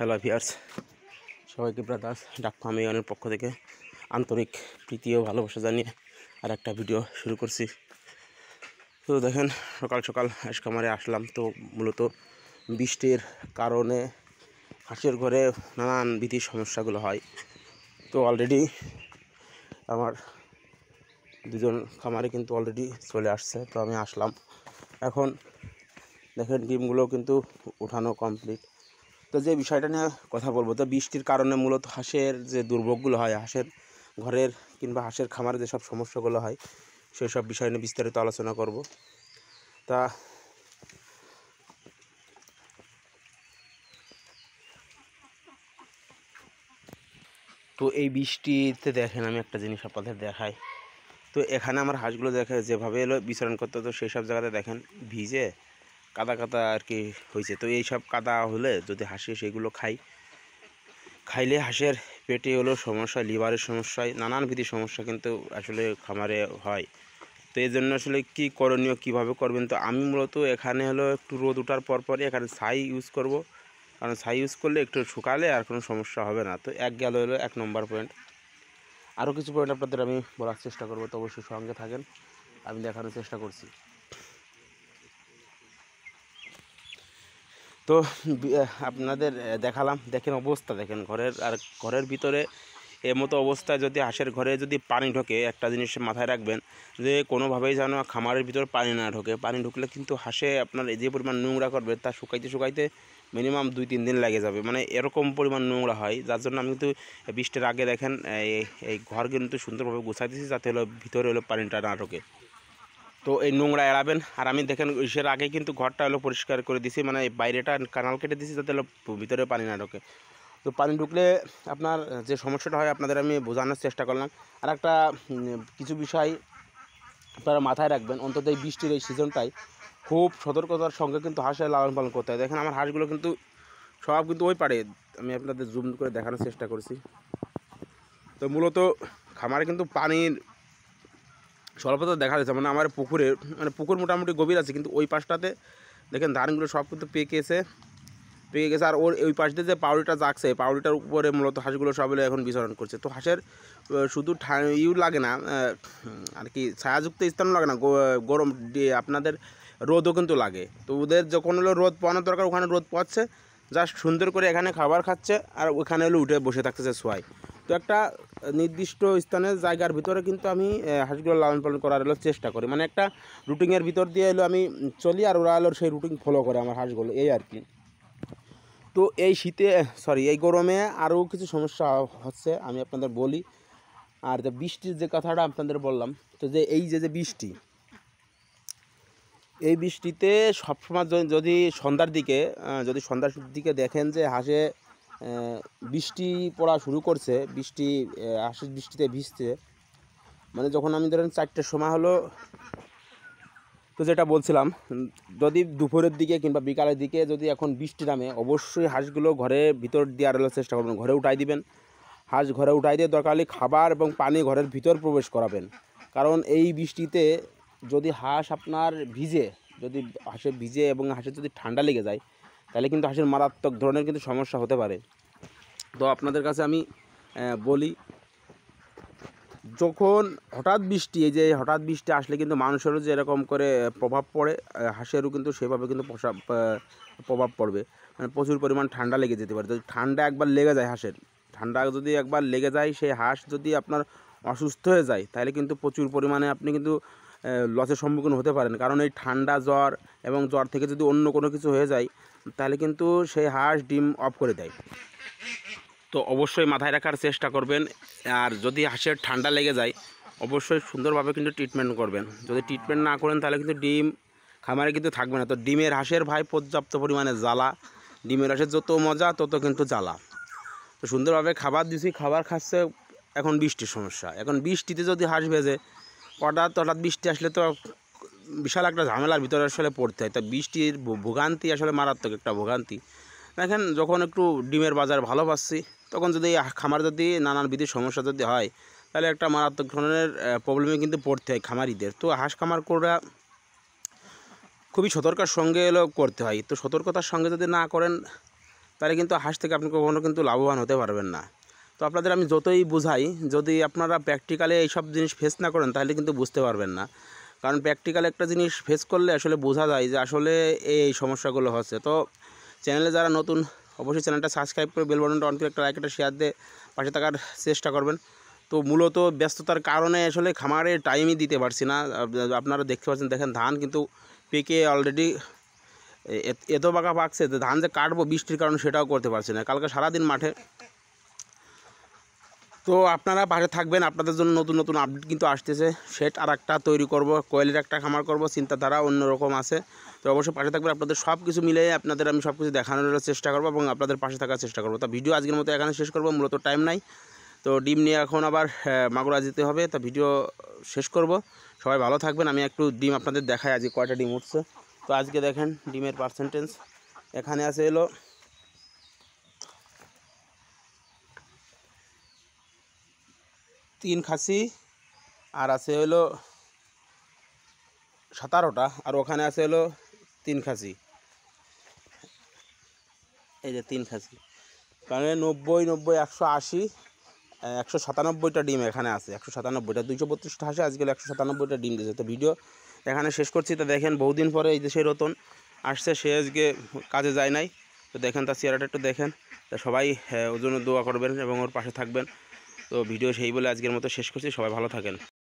Hello viewers, সবাইকে brothers ডাক farm ইউনিয়নের পক্ষ থেকে আন্তরিক প্রীতি ও ভালোবাসা জানিয়ে আর একটা ভিডিও শুরু করছি। তো দেখেন, সকাল সকাল হাঁস খামারে আসলাম। তো মূলত বৃষ্টির কারণে হাঁসের ঘরে নানান বিধি সমস্যাগুলো হয়। তো অলরেডি আমার দুজন খামারে কিন্তু অলরেডি চলে আসছে। তো আমি আসলাম, এখন দেখেন ডিমগুলো কিন্তু উঠানো কমপ্লিট। তো যে বিষয়টা নিয়ে কথা বলবো, তো বৃষ্টির কারণে মূলত হাঁসের যে দুর্ভোগগুলো হয়, হাঁসের ঘরের কিংবা হাঁসের খামারে যেসব সমস্যাগুলো হয়, সেই সব বিষয় নিয়ে বিস্তারিত আলোচনা করব। তা তো এই বৃষ্টিতে দেখেন, আমি একটা জিনিস আপনাদের দেখাই। তো এখানে আমার হাঁসগুলো দেখে যেভাবে এলো বিচরণ করতে, তো সেই সব জায়গাতে দেখেন ভিজে কাদা কাদা আর কি হয়েছে। তো এই সব কাদা হলে যদি হাঁসে সেগুলো খাইলে হাঁসের পেটে হলো সমস্যা, লিভারের সমস্যায় নানান বিধি সমস্যা কিন্তু আসলে খামারে হয়। তো এই জন্য আসলে কী করণীয়, কীভাবে করবেন, তো আমি মূলত এখানে হলো একটু রোদ ওঠার পরপরই এখানে ছাই ইউজ করব। কারণ ছাই ইউজ করলে একটু শুকালে আর কোনো সমস্যা হবে না। তো এক গেল হলো 1 নম্বর পয়েন্ট। আরও কিছু পয়েন্ট আপনাদের আমি বলার চেষ্টা করব, তো অবশ্যই সঙ্গে থাকেন, আমি দেখানোর চেষ্টা করছি। তো আপনাদের দেখালাম, দেখেন অবস্থা, দেখেন ঘরের ভিতরে মতো অবস্থায় যদি হাঁসের ঘরে যদি পানি ঢোকে, একটা জিনিস মাথায় রাখবেন যে কোনোভাবেই যেন খামারের ভিতর পানি না ঢোকে। পানি ঢুকলে কিন্তু হাঁসে আপনার যে পরিমাণ নোংরা করবে তা শুকাইতে মিনিমাম 2-3 দিন লেগে যাবে, মানে এরকম পরিমাণ নোংরা হয়। যার জন্য আমি কিন্তু বৃষ্টির আগে দেখেন এই ঘর কিন্তু সুন্দরভাবে গুছাই দিয়েছি, যাতে হলো ভিতরে হলো পানিটা না ঢোকে। তো এই নোংরা এড়াবেন। আর আমি দেখেন ইসের আগে কিন্তু ঘরটা হলো পরিষ্কার করে দিছি, মানে বাইরেটা কানাল কেটে দিছি যাতে হলো ভিতরে পানি না ঢোকে। তো পানি ঢুকলে আপনার যে সমস্যাটা হয় আপনাদের আমি বোঝানোর চেষ্টা করলাম। আর একটা কিছু বিষয় আপনারা মাথায় রাখবেন, অন্তত এই বৃষ্টির এই সিজনটায় খুব সতর্কতার সঙ্গে কিন্তু হাঁসের লালন পালন করতে হয়। দেখেন আমার হাঁসগুলো কিন্তু সব কিন্তু ওই পারে, আমি আপনাদের জুম করে দেখানোর চেষ্টা করছি। তো মূলত খামারে কিন্তু পানির স্বল্পতা দেখা যাচ্ছে, মানে আমার পুকুরে, মানে পুকুর মোটামুটি গভীর আছে, কিন্তু ওই পাশটাতে দেখেন ধানগুলো সব কিন্তু পেকে গেছে। আর ওই পাশ দিয়ে যে পাউডিটা জাগছে, পাউডিটার উপরে মূলত হাঁসগুলো সবগুলো এখন বিচরণ করছে। তো হাঁসের শুধু লাগে না আর কি, ছায়াযুক্ত স্থানও লাগে না, গরম আপনাদের রোদও কিন্তু লাগে। তো ওদের যখন হলো রোদ পাওয়ানোর দরকার, ওখানে রোদ পাচ্ছে, জাস্ট সুন্দর করে এখানে খাবার খাচ্ছে আর ওখানে হলো উঠে বসে থাকতেছে শোয়াই। তো একটা নির্দিষ্ট স্থানের জায়গার ভিতরে কিন্তু আমি হাঁসগুলো লালন পালন করার হলো চেষ্টা করি, মানে একটা রুটিনের ভিতর দিয়ে হলো আমি চলি, আর ওরা হলো সেই রুটিন ফলো করে আমার হাঁসগুলো, এই আর কি। তো এই এই গরমে আরও কিছু সমস্যা হচ্ছে, আমি আপনাদের বলি। আর যে বৃষ্টির যে কথাটা আপনাদের বললাম, তো যে এই যে বৃষ্টি, এই বৃষ্টিতে সবসময় যদি সন্ধ্যার দিকে দেখেন যে হাঁসে বৃষ্টি পড়া শুরু করছে, হাঁসের বৃষ্টিতে ভিজছে, মানে যখন আমি ধরেন 4টের সময় হলো, তো যেটা বলছিলাম, যদি দুপুরের দিকে কিংবা বিকালের দিকে যদি এখন বৃষ্টি নামে, অবশ্যই হাঁসগুলো ঘরের ভিতর দিয়ে আনার চেষ্টা করবেন, ঘরে উঠাই দিবেন। হাঁস ঘরে উঠাই দিয়ে দরকার হলে খাবার এবং পানি ঘরের ভিতর প্রবেশ করাবেন। কারণ এই বৃষ্টিতে যদি হাঁস আপনার হাঁসের ভিজে এবং হাঁসের যদি ঠান্ডা লেগে যায়, তাহলে কিন্তু হাঁসের মারাত্মক ধরনের কিন্তু সমস্যা হতে পারে। তো আপনাদের কাছে আমি বলি, যখন হঠাৎ বৃষ্টি আসলে কিন্তু মানুষেরও যে এরকম করে প্রভাব পড়ে, হাঁসেরও কিন্তু সেভাবে কিন্তু প্রভাব পড়বে, মানে প্রচুর পরিমাণ ঠান্ডা লেগে যেতে পারে। যদি ঠান্ডা একবার লেগে যায়, ঠান্ডা যদি একবার লেগে যায়, সেই হাঁস যদি আপনার অসুস্থ হয়ে যায়, তাহলে কিন্তু প্রচুর পরিমাণে আপনি কিন্তু লসের সম্মুখীন হতে পারেন। কারণ এই ঠান্ডা, জ্বর এবং জ্বর থেকে যদি অন্য কোনো কিছু হয়ে যায়, তাহলে কিন্তু সেই হাঁস ডিম অফ করে দেয়। তো অবশ্যই মাথায় রাখার চেষ্টা করবেন। আর যদি হাঁসের ঠান্ডা লেগে যায়, অবশ্যই সুন্দরভাবে কিন্তু ট্রিটমেন্ট করবেন। যদি ট্রিটমেন্ট না করেন, তাহলে কিন্তু ডিম খামারে কিন্তু থাকবে না। তো ডিমের হাঁসের ভাই পর্যাপ্ত পরিমাণে জ্বালা, ডিমের হাঁসের যত মজা তত কিন্তু জ্বালা। তো সুন্দরভাবে খাবার দিছি, খাবার খাচ্ছে। এখন বৃষ্টির সমস্যা, এখন বৃষ্টিতে যদি হাঁস ভেজে, হঠাৎ বৃষ্টি আসলে তো বিশাল একটা ঝামেলার ভিতরে আসলে পড়তে হয়। তো বৃষ্টির ভোগান্তি আসলে মারাত্মক একটা ভোগান্তি। দেখেন, যখন একটু ডিমের বাজার ভালো পাচ্ছি, তখন যদি খামার যদি নানান বিধির সমস্যা যদি হয়, তাহলে একটা মারাত্মক ধরনের প্রবলেমে কিন্তু পড়তে হয় খামারিদের। তো হাঁস খামার করা খুবই সতর্কতার সঙ্গে করতে হয়। তো সতর্কতার সঙ্গে যদি না করেন, তাহলে কিন্তু হাঁস থেকে আপনি কখনো কিন্তু লাভবান হতে পারবেন না। তো আপনাদের আমি যতই বুঝাই, যদি আপনারা প্র্যাকটিক্যালে এইসব জিনিস ফেস না করেন তাহলে কিন্তু বুঝতে পারবেন না। কারণ প্র্যাকটিক্যালে একটা জিনিস ফেস করলে আসলে বোঝা যায় যে আসলে এই সমস্যাগুলো হচ্ছে। তো চ্যানেলে যারা নতুন, অবশ্যই চ্যানেলটা সাবস্ক্রাইব করে বেল বাটনটা অন করে একটা লাইক একটা শেয়ার দিয়ে পাশে থাকার চেষ্টা করবেন। তো মূলত ব্যস্ততার কারণে আসলে খামারে টাইমই দিতে পারছি না। আপনারা দেখতে পাচ্ছেন, দেখেন ধান কিন্তু পেকে অলরেডি এত পাকা পাকছে, ধান যে কাটবো বৃষ্টির কারণে সেটাও করতে পারছি না। কালকে সারাদিন মাঠে। তো আপনারা পাশে থাকবেন, আপনাদের জন্য নতুন নতুন আপডেট কিন্তু আসতেছে। সেট আর একটা তৈরি করব, কোয়েলের একটা খামার করব, চিন্তাধারা অন্যরকম আছে। তো অবশ্যই পাশে থাকবেন, আপনাদের সব কিছু মিলিয়ে আপনাদের আমি সব কিছু দেখানোর চেষ্টা করব এবং আপনাদের পাশে থাকার চেষ্টা করব। তা ভিডিও আজকের মতো এখানে শেষ করব, মূলত টাইম নাই। তো ডিম নিয়ে এখন আবার মাগুরা যেতে হবে, তা ভিডিও শেষ করব। সবাই ভালো থাকবেন। আমি একটু ডিম আপনাদের দেখাই আজকে কয়টা ডিম উঠছে। তো আজকে দেখেন ডিমের পার্সেন্টেজ এখানে আছে হলো 3 খাসি, আর আছে হলো 17টা, আর ওখানে আছে হলো 3 খাসি। এই যে 3 খাসি, মানে 90 90 180 197টা ডিম এখানে আছে। 197টা, 232টা হাঁসে আজকে 197টা ডিম দিয়েছে। তো ভিডিও এখানে শেষ করছি। তো দেখেন বহুদিন পরে এই দেশের রতন আসছে, সে আজকে কাজে যায় নাই। তো দেখেন তার চেহারাটা একটু দেখেন। তা সবাই ওর জন্য দোয়া করবেন এবং ওর পাশে থাকবেন। তো ভিডিও সেই বলে আজকের মতো শেষ করছি। সবাই ভালো থাকেন।